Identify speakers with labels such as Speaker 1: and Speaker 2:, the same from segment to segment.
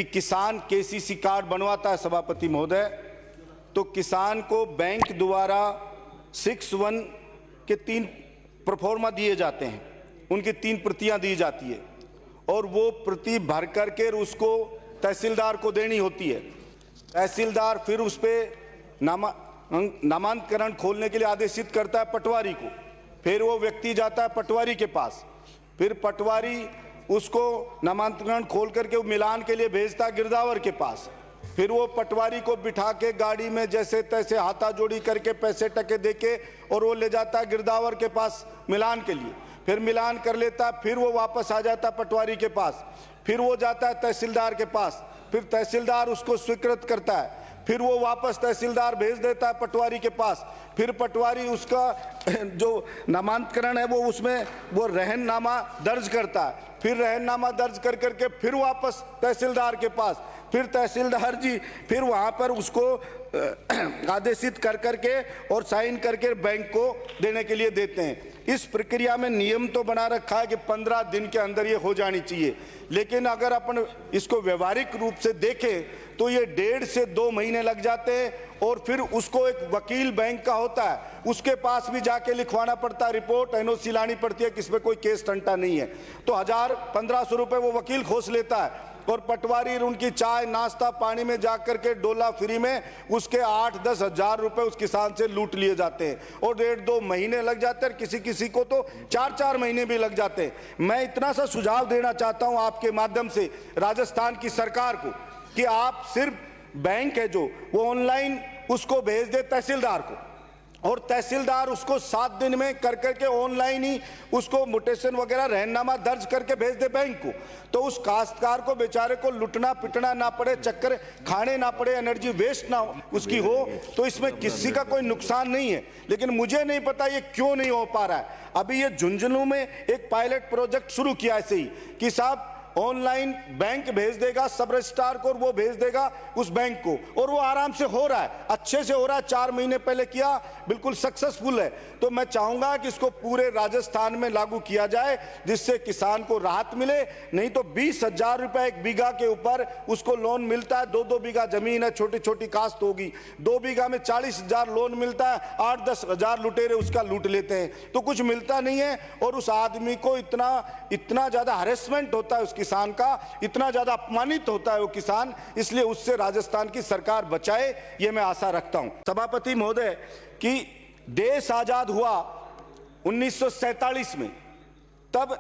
Speaker 1: कि किसान KCC card बनवाता है सभापति महोदय, तो किसान को बैंक द्वारा 6(1) के 3 प्रोफार्मा दिए जाते हैं, उनकी 3 प्रतियां दी जाती है और वो प्रति भर करके उसको तहसीलदार को देनी होती है। तहसीलदार फिर उस पर नामांतरण खोलने के लिए आदेशित करता है पटवारी को। फिर वो व्यक्ति जाता है पटवारी के पास, फिर पटवारी उसको नामांतरण खोल करके मिलान के लिए भेजता है गिरदावर के पास। फिर वो पटवारी को बिठा के गाड़ी में जैसे तैसे हाथा जोड़ी करके पैसे टके देके और वो ले जाता है गिरदावर के पास मिलान के लिए। फिर मिलान कर लेता है, फिर वो वापस आ जाता है पटवारी के पास, फिर वो जाता है तहसीलदार के पास, फिर तहसीलदार उसको स्वीकृत करता है, फिर वो वापस तहसीलदार भेज देता है पटवारी के पास, फिर पटवारी उसका जो नामांतरण है वो उसमें वो रहननामा दर्ज करता है, फिर रहननामा दर्ज कर करके फिर वापस तहसीलदार के पास, फिर तहसीलदार जी फिर वहाँ पर उसको आदेशित कर करके और साइन करके बैंक को देने के लिए देते हैं। इस प्रक्रिया में नियम तो बना रखा है कि 15 दिन के अंदर ये हो जानी चाहिए, लेकिन अगर अपन इसको व्यवहारिक रूप से देखें तो ये 1.5 से 2 महीने लग जाते हैं और फिर उसको एक वकील बैंक का होता है, उसके पास भी जाके लिखवाना पड़ता है, रिपोर्ट एनओसी लानी पड़ती है कि इसमें कोई केस टंटा नहीं है, तो 1000-1500 रुपये वो वकील खोस लेता है और पटवारी उनकी चाय नाश्ता पानी में जा करके डोला फ्री में उसके 8-10 हज़ार रुपये उस किसान से लूट लिए जाते हैं और 1.5-2 महीने लग जाते हैं, किसी किसी को तो 4-4 महीने भी लग जाते हैं। मैं इतना सा सुझाव देना चाहता हूं आपके माध्यम से राजस्थान की सरकार को कि आप सिर्फ बैंक है जो वो ऑनलाइन उसको भेज दे तहसीलदार को और तहसीलदार उसको 7 दिन में कर करके ऑनलाइन ही उसको म्यूटेशन वगैरह रहननामा दर्ज करके भेज दे बैंक को, तो उस काश्तकार को बेचारे को लुटना पिटना ना पड़े, चक्कर खाने ना पड़े, एनर्जी वेस्ट ना उसकी हो, तो इसमें किसी का कोई नुकसान नहीं है। लेकिन मुझे नहीं पता ये क्यों नहीं हो पा रहा है। अभी ये झुंझुनू में एक पायलट प्रोजेक्ट शुरू किया ऐसे ही कि साहब ऑनलाइन बैंक भेज देगा सब रजिस्ट्रार को और वो भेज देगा उस बैंक को, और वो आराम से हो रहा है, अच्छे से हो रहा है। 4 महीने पहले किया, बिल्कुल सक्सेसफुल है। तो मैं चाहूंगा कि इसको पूरे राजस्थान में लागू किया जाए जिससे किसान को राहत मिले। नहीं तो 20,000 रुपए 1 बीघा के ऊपर उसको लोन मिलता है, 2-2 बीघा जमीन है, छोटी छोटी काश्त होगी, 2 बीघा में 40,000 लोन मिलता है, 8-10 हज़ार लुटेरे उसका लूट लेते हैं, तो कुछ मिलता नहीं है और उस आदमी को इतना ज्यादा हरेसमेंट होता है, किसान का इतना ज्यादा अपमानित होता है वो किसान, इसलिए उससे राजस्थान की सरकार बचाए, ये मैं आशा रखता हूं। सभापति महोदय कि देश आजाद हुआ 1947 में, तब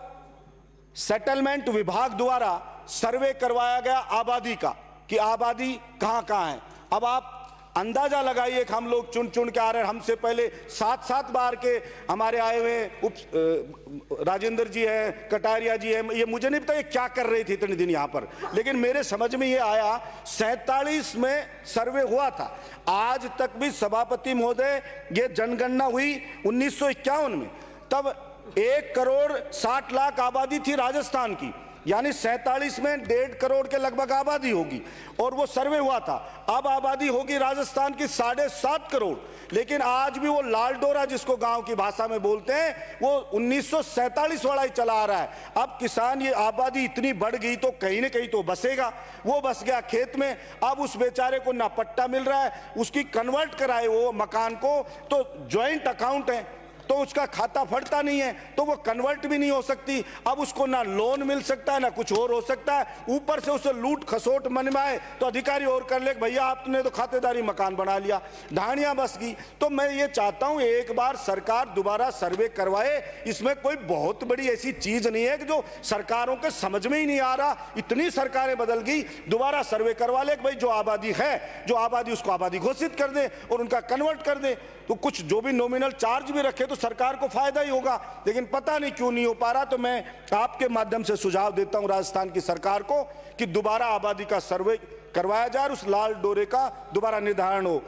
Speaker 1: सेटलमेंट विभाग द्वारा सर्वे करवाया गया आबादी का कि आबादी कहां कहां है। अब आप अंदाजा लगाइए कि हम लोग चुन चुन के आ रहे हैं, हमसे पहले 7-7 बार के हमारे आए हुए राजेंद्र जी हैं, कटारिया जी हैं, ये मुझे नहीं पता ये क्या कर रहे थे इतने दिन यहाँ पर, लेकिन मेरे समझ में ये आया 47 में सर्वे हुआ था। आज तक भी सभापति महोदय ये जनगणना हुई 1951 में, तब 1,60,00,000 आबादी थी राजस्थान की, यानी 47 में 1.5 करोड़ के लगभग आबादी होगी और वो सर्वे हुआ था। अब आबादी होगी राजस्थान की 7.5 करोड़, लेकिन आज भी वो लाल डोरा जिसको गांव की भाषा में बोलते हैं वो 1947 वाला ही चला आ रहा है। अब किसान ये आबादी इतनी बढ़ गई तो कहीं ना कहीं तो बसेगा, वो बस गया खेत में, अब उस बेचारे को ना पट्टा मिल रहा है, उसकी कन्वर्ट कराए वो मकान को तो ज्वाइंट अकाउंट है तो उसका खाता फटता नहीं है, तो वो कन्वर्ट भी नहीं हो सकती। अब उसको ना लोन मिल सकता है ना कुछ और हो सकता है, ऊपर से उसे लूट खसोट मन में आए तो अधिकारी और कर ले भैया आपने तो खातेदारी मकान बना लिया, ढाणियां बस गई। तो मैं ये चाहता हूं एक बार सरकार दोबारा सर्वे करवाए, इसमें कोई बहुत बड़ी ऐसी चीज नहीं है कि जो सरकारों के समझ में ही नहीं आ रहा, इतनी सरकारें बदल गई, दोबारा सर्वे करवा ले भाई जो आबादी है, जो आबादी उसको आबादी घोषित कर दे और उनका कन्वर्ट कर दे, तो कुछ जो भी नॉमिनल चार्ज भी रखे तो सरकार को फायदा ही होगा। लेकिन पता नहीं क्यों नहीं हो पा रहा। तो मैं आपके माध्यम से सुझाव देता हूं राजस्थान की सरकार को कि दोबारा आबादी का सर्वे करवाया जाए और उस लाल डोरे का दोबारा निर्धारण हो।